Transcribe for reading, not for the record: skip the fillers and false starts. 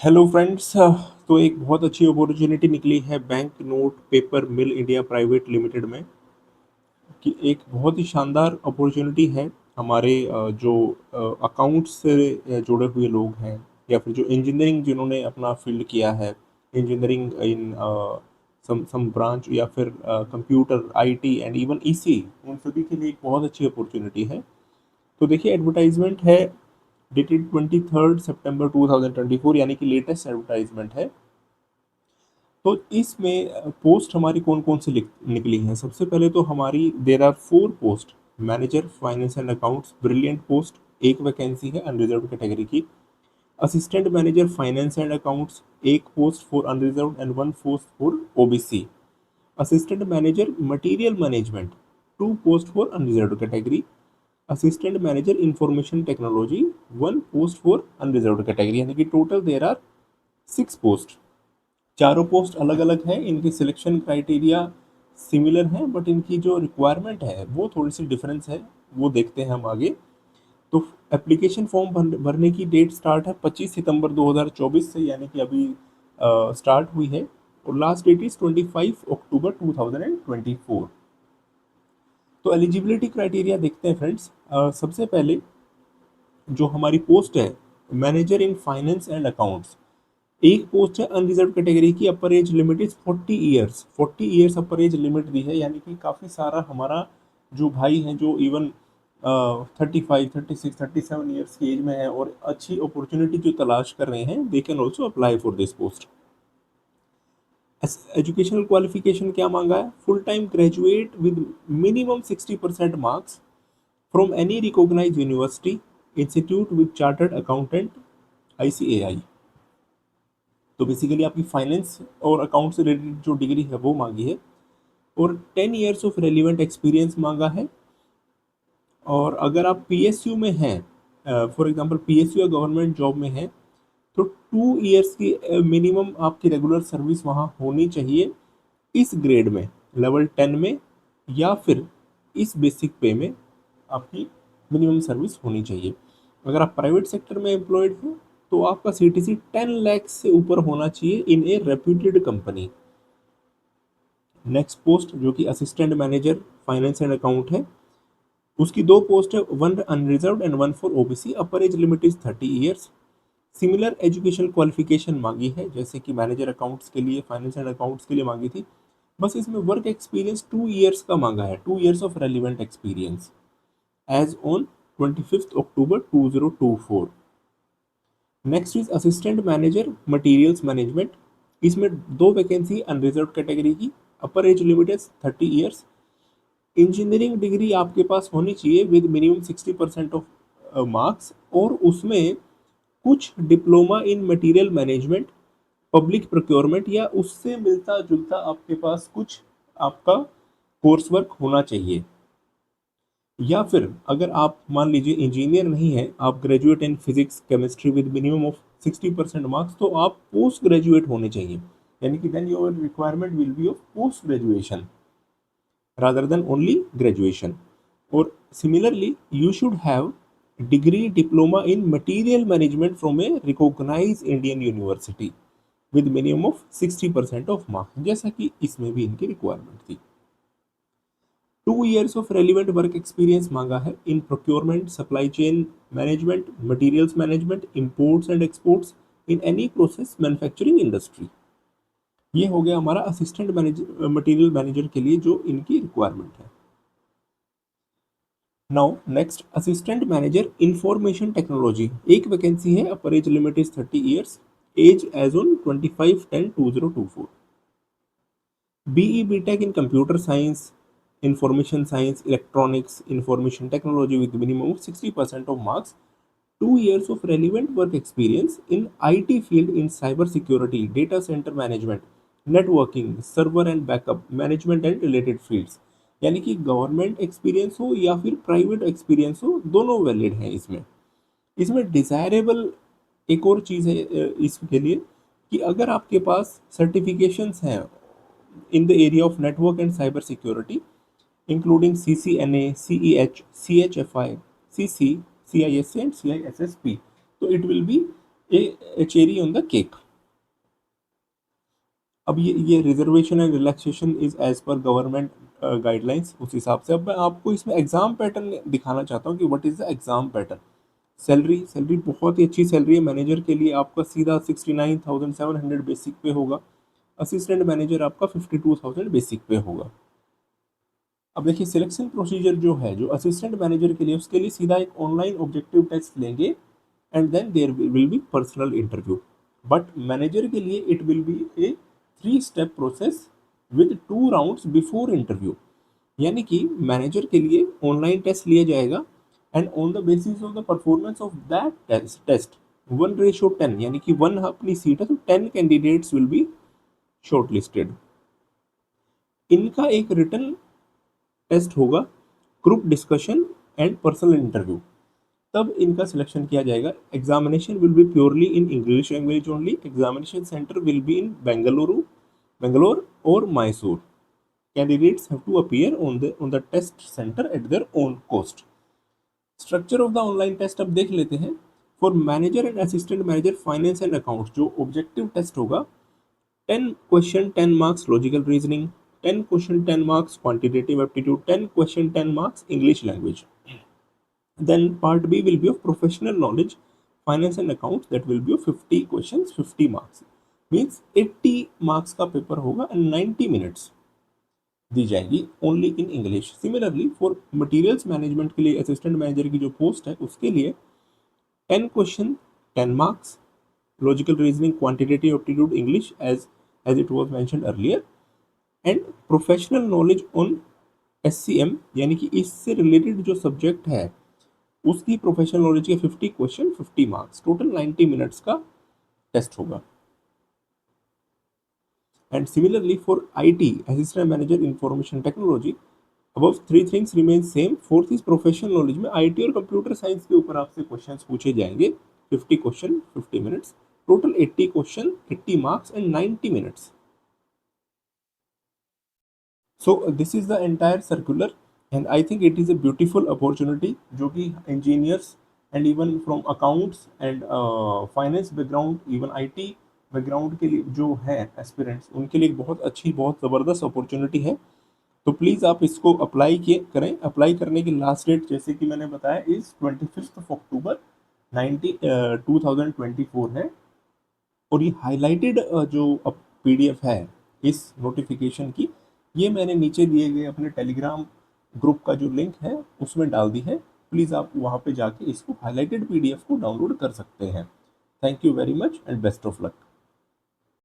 Hello friends. तो एक बहुत अच्छी अपॉर्चुनिटी निकली है बैंक नोट पेपर मिल इंडिया प्राइवेट लिमिटेड में कि एक बहुत ही शानदार अपॉर्चुनिटी है हमारे जो अकाउंट्स से जुड़े हुए लोग हैं या फिर जो इंजीनियरिंग जिन्होंने अपना फील्ड किया है, इंजीनियरिंग इन सम ब्रांच या फिर computer IT and even EC, उन सभी के लिए एक बहुत अच्छी अपॉर्चुनिटी है। तो देखिए, एडवर्टाइजमेंट है डेटेड 23 सितंबर 2024, यानी कि लेटेस्ट एडवर्टाइजमेंट है। तो इसमें पोस्ट हमारी कौन कौन सी निकली हैं। सबसे पहले तो हमारी there are 4 post. Manager finance and accounts, brilliant post, एक वैकेंसी है अनरिजर्व कैटेगरी की। Assistant manager finance and accounts, एक post for unreserved and one post for OBC. Assistant manager material management, 2 post for unreserved category. Assistant manager information technology, 1 post for unreserved category, यानी कि total there are 6 post. चारों post अलग अलग हैं, इनके selection criteria similar हैं, but इनकी जो रिक्वायरमेंट है वो थोड़ी सी डिफरेंस है, वो देखते हैं हम आगे। तो एप्लीकेशन फॉर्म भरने की डेट स्टार्ट है 25 सितंबर 2024 से, यानी कि अभी स्टार्ट हुई है। और लास्ट डेट इज 25 अक्टूबर 2024। तो एलिजिबिलिटी क्राइटेरिया देखते हैं फ्रेंड्स। सबसे पहले जो हमारी पोस्ट है manager in finance and accounts, एक पोस्ट है अनरिजर्व कैटेगरी की। Upper age limit is 40 years. 40 years upper age limit दी है, यानी कि काफ़ी सारा हमारा जो भाई हैं जो इवन 35, 36, 37 ईयर्स की एज में है और अच्छी अपॉर्चुनिटी जो तलाश कर रहे हैं, they can also apply for this post. Educational qualification क्या मांगा है? Full time graduate with minimum 60% marks from any recognize university, institute with chartered accountant, ICAI। तो बेसिकली आपकी फाइनेंस और अकाउंट से रिलेटेड जो डिग्री है वो मांगी है। और 10 ईयर्स ऑफ रेलिवेंट एक्सपीरियंस मांगा है। और अगर आप PSU में हैं, फॉर एग्जांपल PSU या गवर्नमेंट जॉब में हैं, तो 2 ईयर्स की मिनिमम आपकी रेगुलर सर्विस वहाँ होनी चाहिए इस ग्रेड में, लेवल 10 में, या फिर इस बेसिक पे में आपकी मिनिमम सर्विस होनी चाहिए। अगर आप प्राइवेट सेक्टर में एम्प्लॉयड हैं तो आपका CTC 10 लाख से ऊपर होना चाहिए in a reputed company. Next post जो कि assistant manager finance and account है, उसकी 2 पोस्ट है, one unreserve and one for OBC. Upper age limit is 30 years. Similar education qualification मांगी है जैसे कि मैनेजर अकाउंट्स के लिए, फाइनेंस एंड अकाउंट्स के लिए मांगी थी। बस इसमें वर्क एक्सपीरियंस 2 ईयर्स का मांगा है, 2 years of relevant experience as on 25 October 2024। Next is assistant manager materials management. इसमें 2 वैकेंसी अनरिजर्व कैटेगरी की। Upper age limit is 30 years. Engineering degree आपके पास होनी चाहिए विद मिनिमम 60% ऑफ मार्क्स, और उसमें कुछ diploma in material management, public procurement या उससे मिलता जुलता आपके पास कुछ आपका कोर्स वर्क होना चाहिए। या फिर अगर आप मान लीजिए इंजीनियर नहीं है, आप graduate in physics chemistry with minimum of 60% marks, तो आप पोस्ट ग्रेजुएट होने चाहिए, यानी कि then your requirement will be of post graduation rather than only graduation. Or similarly, you should have degree diploma in material management from a recognized Indian university with minimum of 60% of marks, जैसा कि इसमें भी इनकी requirement थी। 2 years of relevant work experience मांगा है in procurement, supply chain management, materials management, imports and exports in any process manufacturing industry. ये हो गया हमारा असिस्टेंट मैनेजर मटेरियल मैनेजर के लिए जो इनकी रिक्वायरमेंट है। Now next, assistant manager information technology, एक वैकेंसी है। Upper age limit is 30 years. As as on 25/10/2024। BE BTech in computer science, information science, electronics, information technology with minimum of 60% of marks. 2 years of relevant work experience in IT field in cyber security, data center management, networking, server and backup management and related fields। यानी कि government experience हो या फिर private experience हो, दोनों valid हैं इसमें। इसमें डिज़ायरेबल एक और चीज़ है इसके लिए कि अगर आपके पास सर्टिफिकेशंस हैं in the area of network and cyber security, including CCNA, CEH, CHFI, CC, CISA and CISSP, so it will be a a cherry on the cake. अब ये reservation and relaxation is as per government guidelines, उस हिसाब से। अब मैं आपको इसमें exam pattern दिखाना चाहता हूँ कि what is the exam pattern. Salary बहुत ही अच्छी सैलरी है। मैनेजर के लिए आपका सीधा 69,700 बेसिक पे होगा। असिस्टेंट मैनेजर आपका 52,000 बेसिक पे होगा। अब देखिए सिलेक्शन प्रोसीजर जो है, जो असिस्टेंट मैनेजर के लिए, उसके लिए सीधा एक ऑनलाइन ऑब्जेक्टिव टेस्ट लेंगे and then there will be personal interview. But manager के लिए it will be a 3 step process with 2 rounds before interview. यानी कि मैनेजर के लिए ऑनलाइन टेस्ट लिया जाएगा and on the basis of the performance of that test 1:10, यानी कि 1 अपनी सीट है तो 10 कैंडिडेट्स विल बी शॉर्टलिस्टेड। इनका एक रिटन टेस्ट होगा, group discussion and personal interview, तब इनका सिलेक्शन किया जाएगा। Examination will be purely in English language only. Examination centre will be in Bangalore और Mysore. Candidates have to appear on the test center at their own cost. Structure of the online test अब देख लेते हैं। For manager and assistant manager finance and accounts, जो objective test होगा, 10 question 10 marks logical reasoning, 10 question 10 marks quantitative aptitude, 10 question 10 marks English language. Then part B will be of professional knowledge, finance and accounts, that will be of 50 questions 50 marks. Means 80 marks का paper होगा and 90 minutes दी जाएगी only in English. Similarly for materials management के लिए assistant manager की जो post है, उसके लिए 10 question 10 marks, logical reasoning, quantitative aptitude, English as it was mentioned earlier, and professional knowledge on SCM, यानी कि इससे रिलेटेड जो सब्जेक्ट है उसकी प्रोफेशनल नॉलेज के 50 क्वेश्चन 50 मार्क्स, टोटल 90 मिनट्स का टेस्ट होगा। And similarly for IT, Assistant Manager Information Technology, above 3 things remain same. Fourth is professional knowledge में IT और कंप्यूटर साइंस के ऊपर आपसे क्वेश्चंस पूछे जाएंगे। 50 question 50 minutes, total 80 question 80 marks and 90 minutes. So this is the entire circular and I think it is a beautiful opportunity जो कि engineers and even from accounts and finance background, even IT background के लिए जो है aspirants, उनके लिए एक बहुत अच्छी बहुत ज़बरदस्त अपॉर्चुनिटी है। तो प्लीज़ आप इसको अप्लाई करें। अप्लाई करने की लास्ट डेट जैसे कि मैंने बताया इज़ 25 अक्टूबर 2024 है। और ये हाईलाइटेड जो PDF है इस नोटिफिकेशन की, ये मैंने नीचे दिए गए अपने टेलीग्राम ग्रुप का जो लिंक है उसमें डाल दी है। प्लीज़ आप वहाँ पे जाके इसको हाईलाइटेड PDF को डाउनलोड कर सकते हैं। Thank you very much and best of luck.